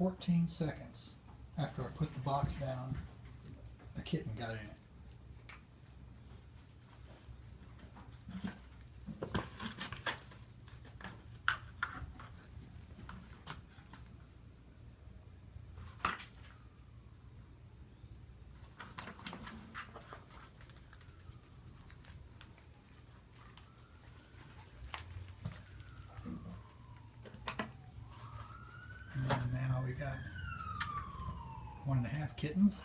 14 seconds after I put the box down, a kitten got in it. And now we got 1.5 kittens.